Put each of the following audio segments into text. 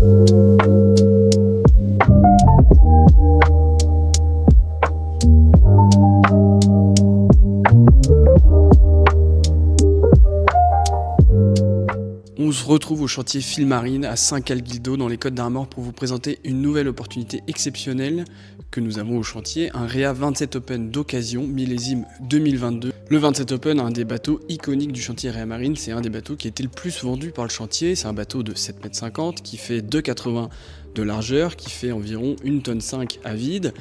On se retrouve au chantier Filmarine à Saint-Calguildo dans les Côtes d'Armor pour vous présenter une nouvelle opportunité exceptionnelle que nous avons au chantier, un Réa 27 Open d'occasion millésime 2022. Le 27 Open, un des bateaux iconiques du chantier Réa Marine, c'est un des bateaux qui a été le plus vendu par le chantier. C'est un bateau de 7,50 m qui fait 2,80 m de largeur, qui fait environ 1,5 tonne à vide.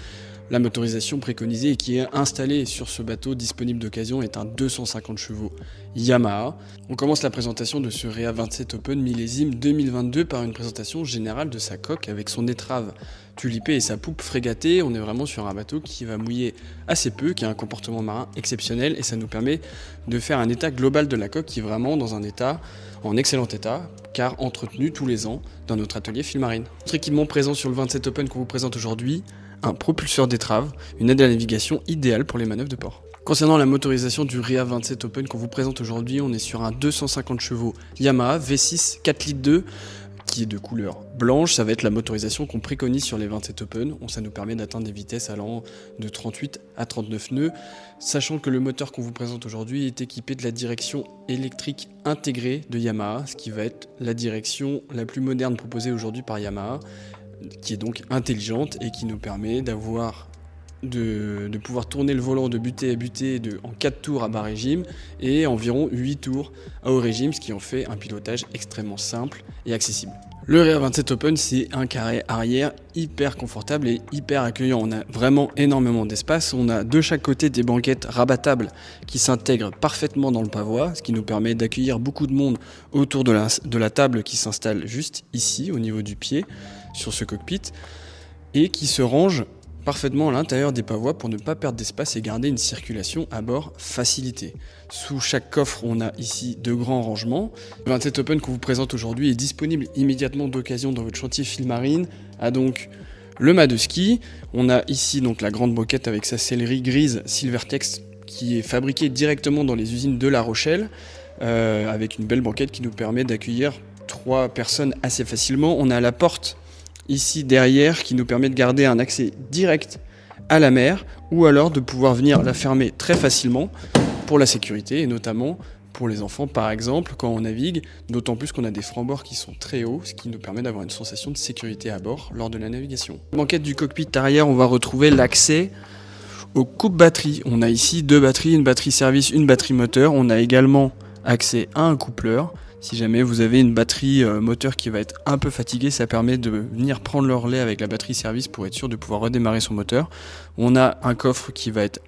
La motorisation préconisée et qui est installée sur ce bateau disponible d'occasion est un 250 chevaux Yamaha. On commence la présentation de ce Réa 27 Open millésime 2022 par une présentation générale de sa coque avec son étrave tulipée et sa poupe frégatée. On est vraiment sur un bateau qui va mouiller assez peu, qui a un comportement marin exceptionnel et ça nous permet de faire un état global de la coque qui est vraiment dans un état en excellent état car entretenu tous les ans dans notre atelier Filmarine. Notre équipement présent sur le 27 Open qu'on vous présente aujourd'hui, un propulseur d'étrave, une aide à la navigation idéale pour les manœuvres de port. Concernant la motorisation du Réa 27 Open qu'on vous présente aujourd'hui, on est sur un 250 chevaux Yamaha V6 4 litres 2 qui est de couleur blanche. Ça va être la motorisation qu'on préconise sur les 27 Open. Ça nous permet d'atteindre des vitesses allant de 38 à 39 nœuds, sachant que le moteur qu'on vous présente aujourd'hui est équipé de la direction électrique intégrée de Yamaha, ce qui va être la direction la plus moderne proposée aujourd'hui par Yamaha, qui est donc intelligente et qui nous permet de pouvoir tourner le volant de butée à butée en 4 tours à bas régime et environ 8 tours à haut régime, ce qui en fait un pilotage extrêmement simple et accessible. Le Réa 27 Open, c'est un carré arrière hyper confortable et hyper accueillant. On a vraiment énormément d'espace. On a de chaque côté des banquettes rabattables qui s'intègrent parfaitement dans le pavois, ce qui nous permet d'accueillir beaucoup de monde autour de la table qui s'installe juste ici, au niveau du pied, sur ce cockpit, et qui se range parfaitement à l'intérieur des pavois pour ne pas perdre d'espace et garder une circulation à bord facilitée. Sous chaque coffre, on a ici de grands rangements. Le 27 Open qu'on vous présente aujourd'hui est disponible immédiatement d'occasion dans votre chantier Filmarine, a donc le mât de ski. On a ici donc la grande moquette avec sa sellerie grise Silvertex qui est fabriquée directement dans les usines de La Rochelle, avec une belle banquette qui nous permet d'accueillir 3 personnes assez facilement. On a la porte ici derrière qui nous permet de garder un accès direct à la mer ou alors de pouvoir venir la fermer très facilement pour la sécurité et notamment pour les enfants par exemple quand on navigue, d'autant plus qu'on a des francs-bords qui sont très hauts, ce qui nous permet d'avoir une sensation de sécurité à bord lors de la navigation. Dans la banquette du cockpit arrière, on va retrouver l'accès aux coupes batteries. On a ici 2 batteries, une batterie service, une batterie moteur. On a également accès à un coupleur. Si jamais vous avez une batterie moteur qui va être un peu fatiguée, ça permet de venir prendre le relais avec la batterie service pour être sûr de pouvoir redémarrer son moteur. On a un coffre qui va être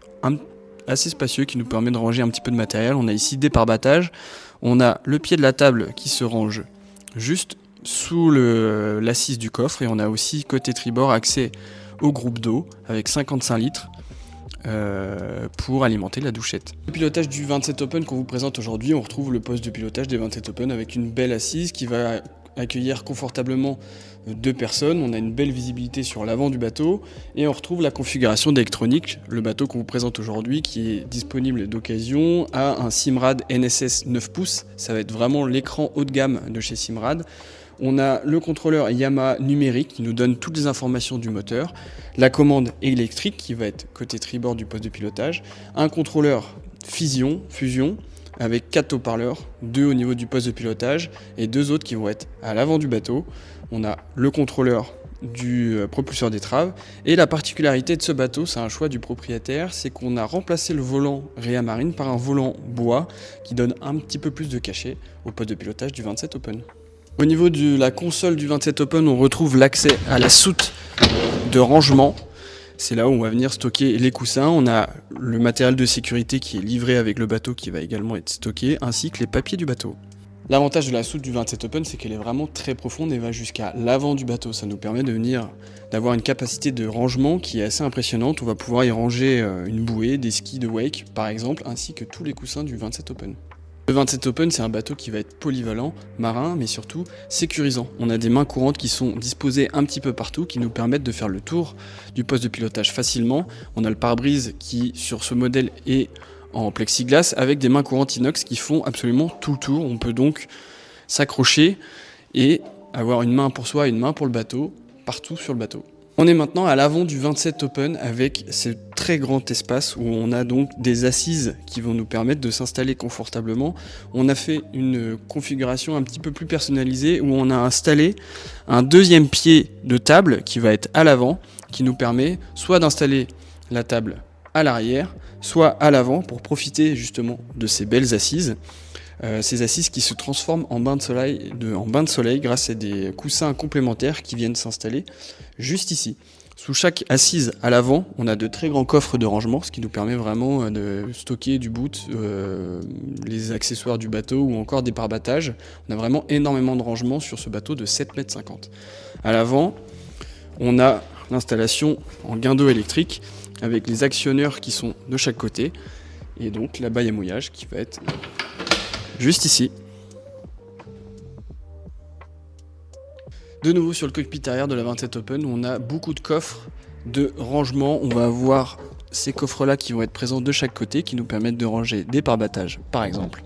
assez spacieux, qui nous permet de ranger un petit peu de matériel. On a ici des pare-battages. On a le pied de la table qui se range juste sous l'assise du coffre. Et on a aussi côté tribord accès au groupe d'eau avec 55 litres. Pour alimenter la douchette. Le pilotage du 27 Open qu'on vous présente aujourd'hui, on retrouve le poste de pilotage des 27 Open avec une belle assise qui va accueillir confortablement 2 personnes. On a une belle visibilité sur l'avant du bateau et on retrouve la configuration d'électronique. Le bateau qu'on vous présente aujourd'hui qui est disponible d'occasion a un Simrad NSS 9 pouces. Ça va être vraiment l'écran haut de gamme de chez Simrad. On a le contrôleur Yamaha numérique qui nous donne toutes les informations du moteur, la commande électrique qui va être côté tribord du poste de pilotage, un contrôleur fusion avec 4 haut-parleurs, 2 au niveau du poste de pilotage et 2 autres qui vont être à l'avant du bateau. On a le contrôleur du propulseur d'étrave et la particularité de ce bateau, c'est un choix du propriétaire, c'est qu'on a remplacé le volant Réa Marine par un volant bois qui donne un petit peu plus de cachet au poste de pilotage du 27 Open. Au niveau de la console du 27 Open, on retrouve l'accès à la soute de rangement. C'est là où on va venir stocker les coussins. On a le matériel de sécurité qui est livré avec le bateau qui va également être stocké, ainsi que les papiers du bateau. L'avantage de la soute du 27 Open, c'est qu'elle est vraiment très profonde et va jusqu'à l'avant du bateau. Ça nous permet d'avoir une capacité de rangement qui est assez impressionnante. On va pouvoir y ranger une bouée, des skis de wake par exemple, ainsi que tous les coussins du 27 Open. Le 27 Open, c'est un bateau qui va être polyvalent, marin, mais surtout sécurisant. On a des mains courantes qui sont disposées un petit peu partout, qui nous permettent de faire le tour du poste de pilotage facilement. On a le pare-brise qui, sur ce modèle, est en plexiglas avec des mains courantes inox qui font absolument tout le tour. On peut donc s'accrocher et avoir une main pour soi et une main pour le bateau, partout sur le bateau. On est maintenant à l'avant du 27 Open avec ce très grand espace où on a donc des assises qui vont nous permettre de s'installer confortablement. On a fait une configuration un petit peu plus personnalisée où on a installé un deuxième pied de table qui va être à l'avant, qui nous permet soit d'installer la table à l'arrière, soit à l'avant pour profiter justement de ces belles assises. Ces assises qui se transforment en bain de soleil grâce à des coussins complémentaires qui viennent s'installer juste ici. Sous chaque assise à l'avant, on a de très grands coffres de rangement, ce qui nous permet vraiment de stocker du boot, les accessoires du bateau ou encore des pare-battages. On a vraiment énormément de rangement sur ce bateau de 7,50 m. À l'avant, on a l'installation en guindeau électrique avec les actionneurs qui sont de chaque côté et donc la baille à mouillage qui va être juste ici. De nouveau sur le cockpit arrière de la 27 Open, on a beaucoup de coffres de rangement. On va avoir ces coffres-là qui vont être présents de chaque côté, qui nous permettent de ranger des pare-battages, par exemple.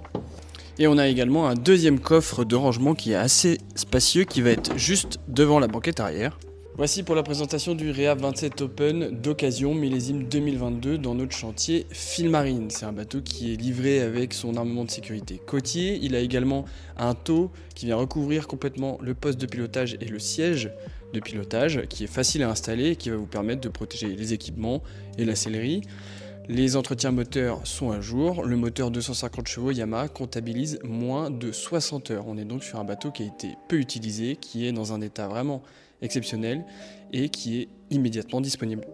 Et on a également un deuxième coffre de rangement qui est assez spacieux, qui va être juste devant la banquette arrière. Voici pour la présentation du Réhab 27 Open d'occasion millésime 2022 dans notre chantier Filmarine. C'est un bateau qui est livré avec son armement de sécurité côtier. Il a également un taux qui vient recouvrir complètement le poste de pilotage et le siège de pilotage qui est facile à installer et qui va vous permettre de protéger les équipements et la sellerie. Les entretiens moteurs sont à jour. Le moteur 250 chevaux Yamaha comptabilise moins de 60 heures. On est donc sur un bateau qui a été peu utilisé, qui est dans un état vraiment exceptionnel et qui est immédiatement disponible.